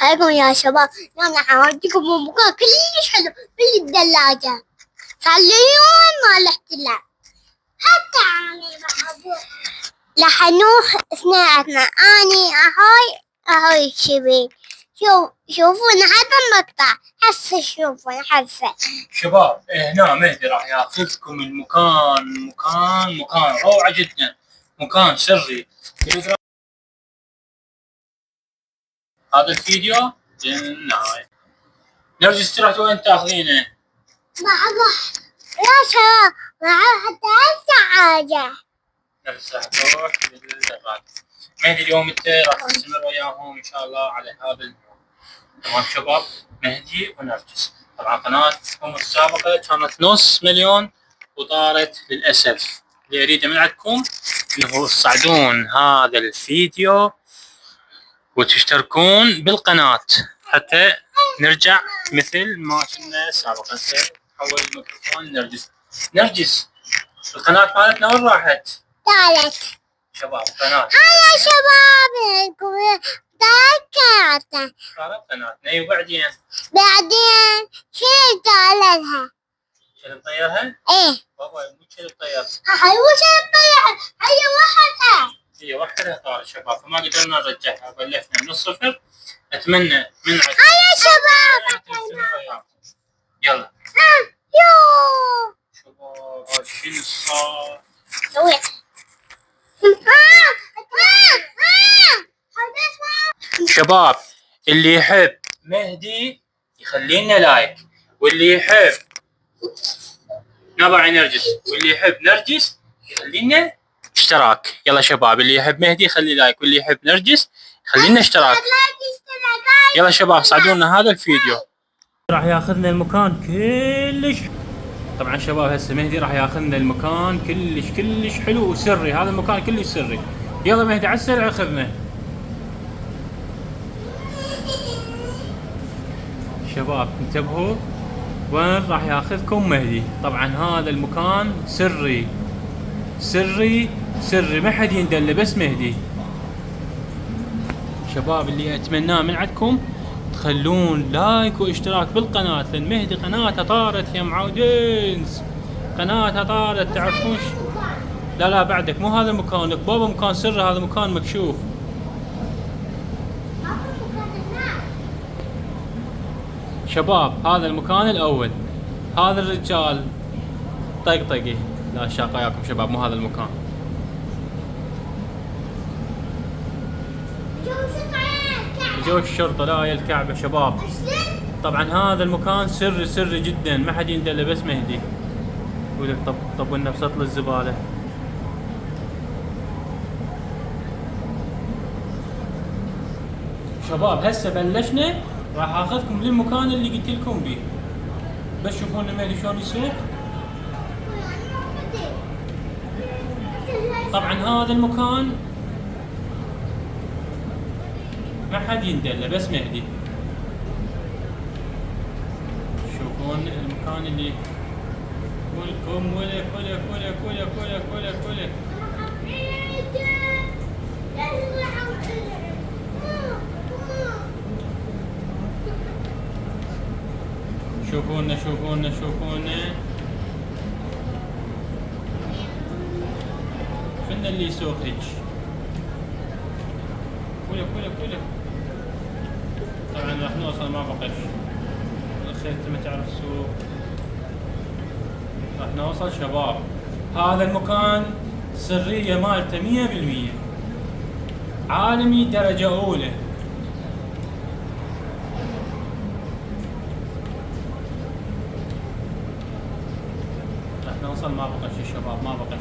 عليكم يا شباب، أنا حوديكم مكان كلش حلو بالدلاجة. صار لي يوم ما رحت له، حتى أنا بحبه. راح نروح اثنيناتنا أني أهاي شبي. شوفونا هذا المقطع، هسه شوفونا هسه. شباب هنا مهدي راح ياخذكم المكان مكان روعة جدا، مكان سري. هذا الفيديو للنهاية. نرجس تروح وين تاخذينه؟ مع يا شباب مع حتى هسه حاجة. نرجس راح تروح للدراجة. مهدي اليوم انت راح تستمر وياهم ان شاء الله على هذا النوع. تمام شباب، مهدي ونرجس. طبعا قناتهم السابقة كانت نص مليون وطارت للأسف. اللي أريده من عندكم إنه تصعدون هذا الفيديو وتشتركون بالقناة حتى نرجع مثل ما كنا سابقا. حول الميكروفون نرجس القناة مالتنا وين راحت؟ طالت شباب قناة هيا شباب تذكرت قناتنا وبعدين شيل طالتها. شلت طيرها؟ ايه بابا مو شلت طير. هاي مو شيل طيرها، هي وحدها. هي وحدها طارت شباب، فما قدرنا نرجعها، بلشنا من الصفر. اتمنى من عندكم هيا شباب يلا. يو شباب شنو صار؟ سويت شباب اللي يحب مهدي يخلينا لايك، واللي يحب نبع نرجس، واللي يحب نرجس يخلينا اشتراك. يلا شباب، اللي يحب مهدي يخلي لايك، واللي يحب نرجس يخلينا اشتراك. يلا شباب ساعدونا هذا الفيديو. راح ياخذنا المكان كلش. طبعا شباب هسه مهدي راح ياخذنا المكان كلش حلو وسري. هذا المكان كلش سري. يلا مهدي على السريع اخذنا. شباب انتبهوا وين راح ياخذكم مهدي. طبعا هذا المكان سري ما حد يندل بس مهدي. شباب اللي اتمناه من عندكم تخلون لايك واشتراك بالقناة، لان مهدي قناتها طارت يا معودينز، قناتها طارت. تعرفون لا بعدك مو هذا مكانك بابا، مكان سري، هذا مكان مكشوف. شباب هذا المكان الاول، هذا الرجال طقطقي. لا شاق وياكم شباب، مو هذا المكان. جو الشرطة لا يا الكعبة شباب. طبعا هذا المكان سري جدا، ما حد يندله بس مهدي. يقول لك طب لنا بسطل الزبالة. شباب هسه بلشنا، راح اخذكم للمكان اللي قلت لكم بيه. بس شوفون مهدي شلون يسوق. طبعا هذا المكان ما حد يندله بس مهدي. شوفون المكان اللي ولكم ولك. شوفونا فينا اللي يسوق هيك. ولك طبعا راح نوصل ما بقش. الاخير انت ما تعرف السوق. راح نوصل شباب. هذا المكان سرية مالته 100%، عالمي درجة أولى. راح نوصل ما بقش يا شباب، ما بقش.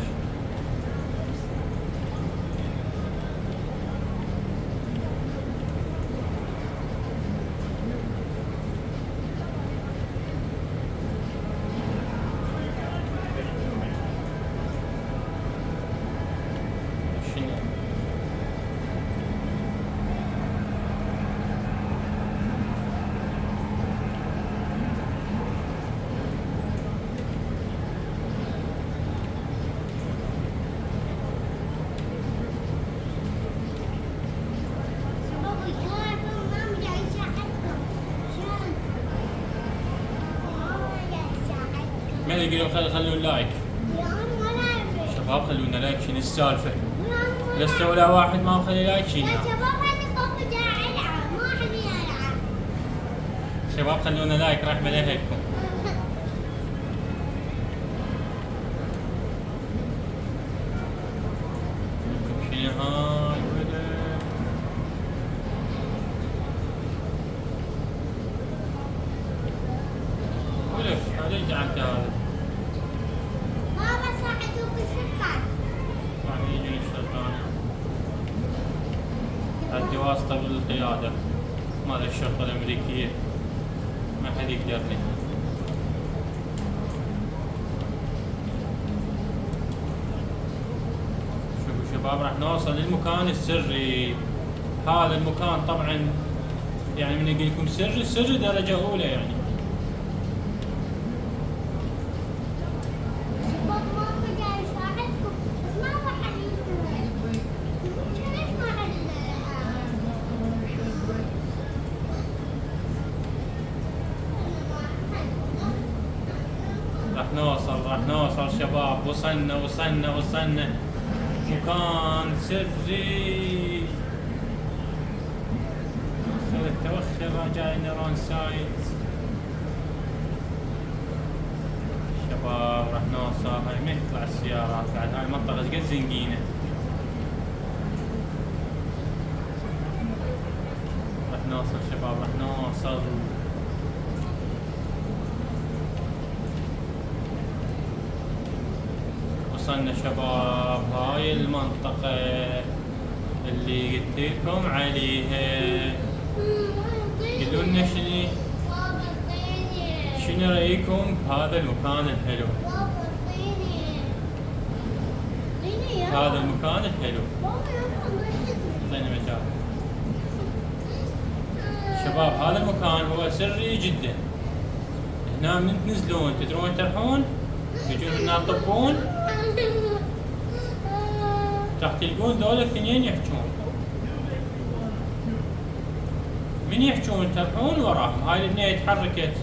يقولون خلون لايك. شباب خلونا لايك، شنو السالفة؟ لسه ولا واحد ما مخلي لايك شنو؟ شباب خلونا لايك رحمة لأهلكم. شنو هاي ولك هذا ايش جعلت هذا؟ بابا ساعدوك الشرطة. راح يجون الشرطة. عندي واسطة بالقيادة مال الشرطة الأمريكية، ما حد يقدرني. شوفوا شباب راح نوصل للمكان السري. هذا المكان طبعا يعني من اقول لكم سري درجة أولى يعني. بابا جاي يساعدكم بس ما راح راح نوصل شباب. وصلنا مكان سري. توخر جاي نيرون سايت. شباب راح نوصل. هاي ما يطلع السيارات بعد. هاي المنطقة ايش قد زنقينة. راح نوصل شباب راح نوصل. وصلنا شباب. هاي المنطقة اللي قلت لكم عليها. قولوا لنا شنو رأيكم بهذا المكان الحلو؟ هذا المكان الحلو. اعطيني مجال. شباب هذا المكان هو سري جدا. هنا من تنزلون تدرون تروحون يجون هنا يطبون راح تلقون ذول الاثنين يحجون. من يحجون تروحون وراهم. هاي البنية تحركت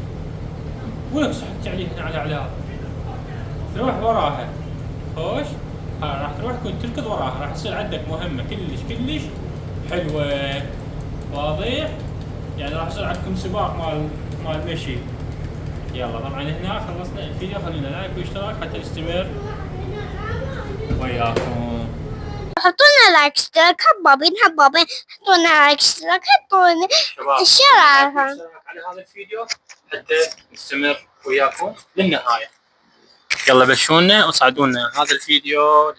ولك سحبت عليه هنا على اعلاه. تروح وراها خوش. ها راح تروح كنت تركض وراها. راح تصير عندك مهمة كلش حلوة. واضح؟ يعني راح يصير عندكم سباق مال مشي. يلا طبعا هنا خلصنا الفيديو. خلينا لايك واشتراك حتى نستمر وياكم. حطوا لنا لايك اشتراك حبابين حطوا لنا لايك اشتراك حطوا لنا شباب على هذا الفيديو حتى نستمر وياكم للنهاية. يلا بشونا وصعدونا هذا الفيديو